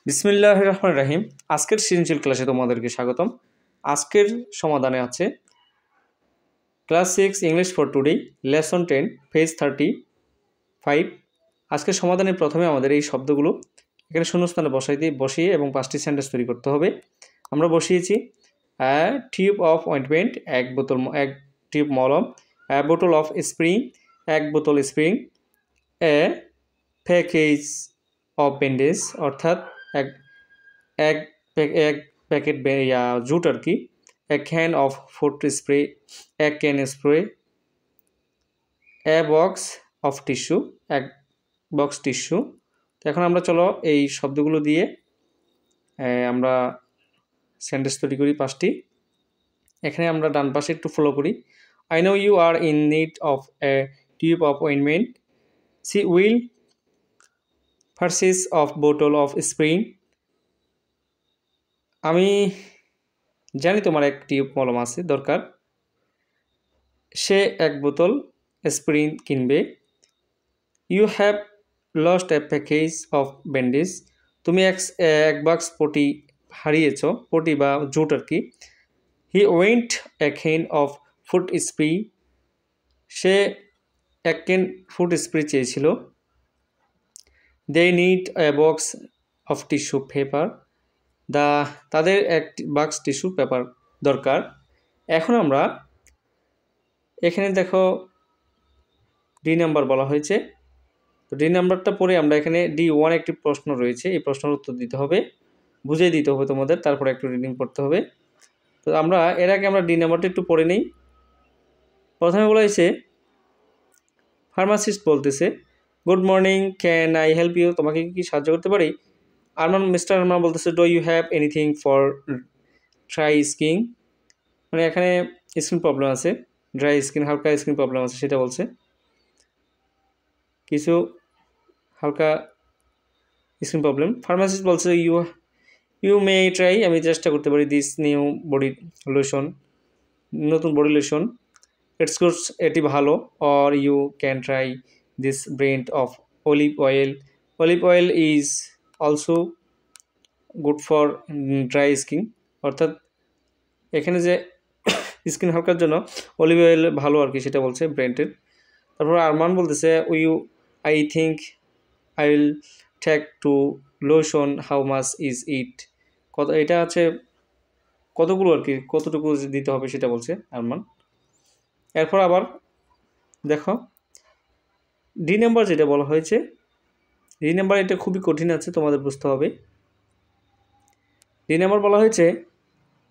বিসমিল্লাহির রহমানির রহিম। আজকের সৃজনশীল ক্লাসে তোমাদেরকে স্বাগতম। আজকের সমাধানে আছে class 6 English for today lesson 10 page 35। আজকের সমাধানে প্রথমে আমাদের এই শব্দগুলো এখানে শূন্যস্থানে বসিয়ে এবং 5টি সেন্টেন্স তৈরি করতে হবে। আমরা বসিয়েছি টিউব অফ অয়েন্টমেন্ট, এক টিউব মলম, বোতল অফ স্প্রিং, এক বোতল spring, A package of bandage অর্থাৎ এক এক এক প্যাকেট জুট আর কি, এক ক্যান অফ ফুট স্প্রে, এক can spray, A box of tissue, এক বক্স টিস্যু। তো এখন আমরা চলো এই শব্দগুলো দিয়ে আমরা সেন্টেন্স তৈরি করি 5টি। এখানে আমরা ডান পাশে একটু ফলো করি। I know you are in need of a tube of ointment, she will purchase of বোতল অফ স্প্রিং। আমি জানি তোমার এক টিউব মলম আছে দরকার, সে এক বোতল স্প্রিং কিনবে। You have lost a package of bandage, তুমি এক বাক্স পটি হারিয়েছ, পটি বা জুট আর কি। He went a can of foot spray, সে এক ক্যান ফুট স্প্রে চেয়েছিল। They need a box of tissue paper, তাদের এক বাক্স টিস্যু পেপার দরকার। এখন আমরা এখানে দেখো ডি নাম্বার বলা হয়েছে, তো ডি নাম্বারটা পরে আমরা এখানে D1 একটি প্রশ্ন রয়েছে, এই প্রশ্নের উত্তর দিতে হবে, বুঝিয়ে দিতে হবে তোমাদের, তারপরে একটু রিডিং পড়তে হবে। তো আমরা এর আগে আমরা ডি নাম্বারটা একটু পড়ে নিই। প্রথমে বলা হয়েছে ফার্মাসিস্ট বলতেছে, good morning, can I help you, তোমাকে কি সাহায্য করতে পারি? মিস্টার আরমান বলতেছে, do you have anything for dry skin, মানে এখানে স্কিন প্রবলেম আছে, ড্রাই স্কিন, হালকা স্কিন প্রবলেম আছে সেটা বলছে, কিছু হালকা স্কিন প্রবলেম। ফার্মাসিস্ট বলছে, ইউ মে ট্রাই, আমি চেষ্টা করতে পারি, দিস নিউ বডি লোশন, নতুন বডি লোশন, ইটস গুড, এটি ভালো, or you can try this brand of olive oil, olive oil is also good for dry skin, অর্থাৎ এখানে যে স্কিন হালকার জন্য অলিভ অয়েল ভালো আর কি সেটা বলছে ব্র্যান্ডের। তারপর আরমান বলতেছে, I think I will take two lotion, how much is it, এটা আছে কতগুলো আর কি, কতটুকু দিতে হবে সেটা বলছে আরমান। এরপর আবার দেখো ডি নাম্বার যেটা বলা হয়েছে, ডি নাম্বার এটা খুবই কঠিন আছে, তোমাদের বুঝতে হবে। ডি নাম্বার বলা হয়েছে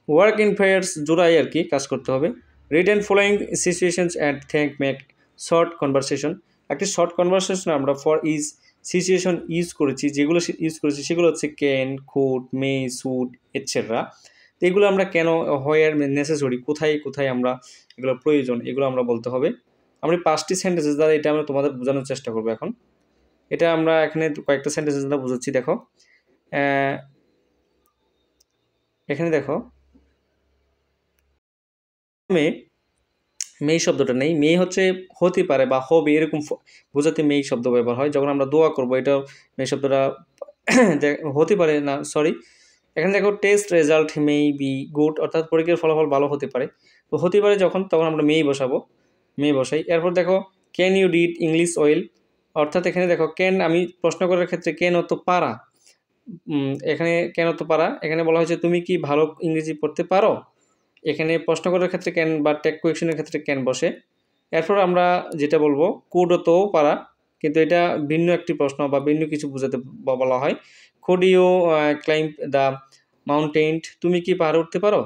ওয়ার্ক ইন পেয়ার্স, জোড়াই আর কি কাজ করতে হবে। Read and following situations and thank make short conversation, একটি শর্ট কনভারসেশন আমরা ফর ইজ সিচুয়েশন ইউজ করেছি, যেগুলো ইউজ করেছি সেগুলো হচ্ছে can, could, May, should etcetera. তো এগুলো আমরা কেন, হোয়ার নেসেসরি, কোথায় কোথায় আমরা এগুলো প্রয়োজন, এগুলো আমরা বলতে হবে। আমরা 5টি সেন্টেন্সেস দ্বারা এটা আমরা তোমাদের বোঝানোর চেষ্টা করবো। এখন এটা আমরা এখানে কয়েকটা সেন্টেন্সেস দ্বারা বোঝাচ্ছি। দেখো এখানে দেখো মেয়ে শব্দটা নেই, মেয়ে হচ্ছে হতে পারে বা হবে এরকম বোঝাতে মেয়ে শব্দ ব্যবহার হয়। যখন আমরা দোয়া করবো এটাও মেয়ে শব্দটা হতে পারে না, সরি। এখানে দেখো test result may be good, অর্থাৎ পরীক্ষার ফলাফল ভালো হতে পারে, তো হতে পারে যখন, তখন আমরা মেয়ে বসাই। এরপর দেখো can you read English well, অর্থাৎ এখানে দেখো ক্যান, আমি প্রশ্ন করার ক্ষেত্রে ক্যান অত পারা, এখানে কেন তো পারা, এখানে বলা হয়েছে তুমি কি ভালো ইংরেজি পড়তে পারো, এখানে প্রশ্ন করার ক্ষেত্রে ক্যান বা টেক কোয়েকশনের ক্ষেত্রে ক্যান বসে। এরপর আমরা যেটা বলবো কুডও তো পারা, কিন্তু এটা ভিন্ন একটি প্রশ্ন বা ভিন্ন কিছু বোঝাতে বলা হয়। Could you climb the mountain, তুমি কি পাহাড়ে উঠতে পারো,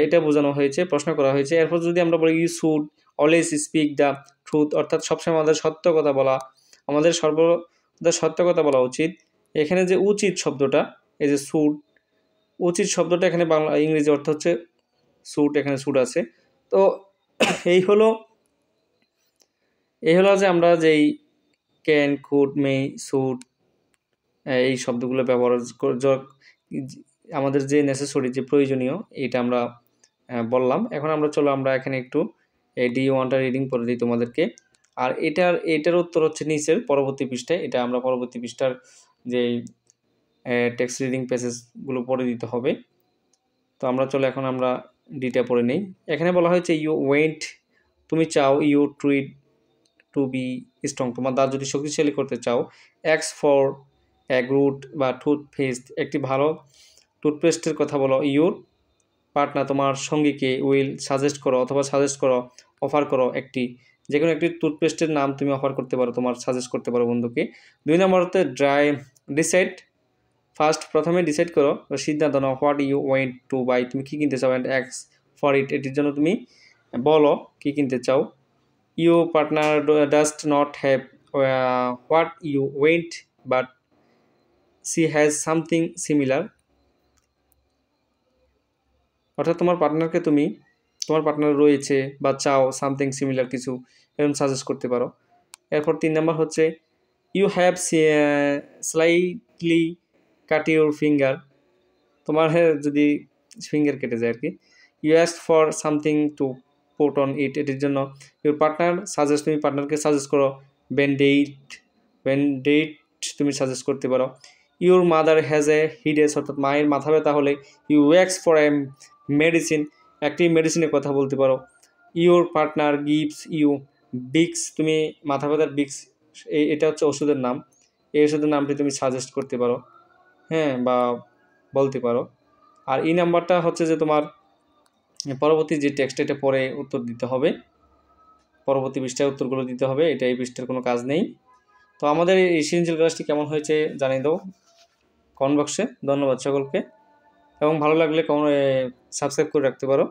এটা বোঝানো হয়েছে, প্রশ্ন করা হয়েছে। এরপর যদি আমরা বলি you should always speak the truth, অর্থাৎ সবসময় আমাদের সত্য কথা বলা, আমাদের সর্বদা সত্য কথা বলা উচিত। এখানে যে উচিত শব্দটা, এই যে শুড, উচিত শব্দটা এখানে বাংলা ইংরেজি অর্থ হচ্ছে শুট, এখানে শুট আছে। তো এই হলো যে আমরা যেই ক্যান, কুড, মে, শুড এই শব্দগুলো ব্যবহার আমাদের যে নেসেসরি, যে প্রয়োজনীয়, এটা আমরা বললাম। এখন আমরা চলো আমরা এখানে একটু এই D1টা রিডিং করে দিই তোমাদেরকে। আর এটার উত্তর হচ্ছে নিচের পরবর্তী পৃষ্ঠায়, এটা আমরা পরবর্তী পৃষ্ঠার যে টেক্সট রিডিং প্যাসেজগুলো পড়ে দিতে হবে। তো আমরা চলো এখন আমরা ডিটা পড়ে নেই। এখানে বলা হয়েছে ইউ ওয়েন্ট, তুমি চাও you treat to be strong, তোমার দাঁত যদি শক্তিশালী করতে চাও। এক্স ফর এগ রুট বা টুথপেস্ট, একটি ভালো টুথপেস্টের কথা বলো। ইউর পার্টনার, তোমার সঙ্গীকে উইল সাজেস্ট করো অথবা সাজেস্ট করো, অফার করো একটি, যে কোনো একটি টুথপেস্টের নাম তুমি অফার করতে পারো, তোমার সাজেস্ট করতে পারো বন্ধুকে। 2 নম্বর হচ্ছে ডিসাইড, ফার্স্ট প্রথমে ডিসাইড করো, সিদ্ধান্ত নাও। What you went to buy, তুমি কী কিনতে চাও। অ্যান্ড এক্স ফর ইট, এটির জন্য তুমি বলো কী কিনতে চাও। You partner does not have what you want but she has something similar, অর্থাৎ তোমার পার্টনার রয়েছে বা চাও সামথিং সিমিলার কিছু, এরকম সাজেস্ট করতে পারো। এরপর 3 নম্বর হচ্ছে you have slightly cut your finger, তোমার যদি ফিঙ্গার কেটে যায় আর কি। You ask for something to put on it, এটির জন্য ইউর পার্টনার সাজেস্ট, তুমি পার্টনারকে সাজেস্ট করো। ব্যান্ডেড তুমি সাজেস্ট করতে পারো। Your mother has a headache, অর্থাৎ মায়ের মাথা ব্যথা হলে ইউ ওয়াক্স ফর এ মেডিসিন, একটি মেডিসিনের কথা বলতে পারো। Your partner gives you Vicks, তুমি মাথা ব্যথার বিক্স, এটা হচ্ছে ওষুধের নাম, এই ওষুধের নামটি তুমি সাজেস্ট করতে পারো, হ্যাঁ, বা বলতে পারো। আর এই নাম্বারটা হচ্ছে যে তোমার পরবর্তী যে টেক্সট, এটা পরে উত্তর দিতে হবে, পরবর্তী পৃষ্ঠায় উত্তরগুলো দিতে হবে, এটা এই পৃষ্ঠার কোনো কাজ নেই। তো আমাদের এই সৃজনশীল ক্লাসটি কেমন হয়েছে জানিয়ে দাও কমেন্ট বক্সে। ধন্যবাদ সকলকে, এবং ভালো লাগলে সাবস্ক্রাইব করে রাখতে পারো।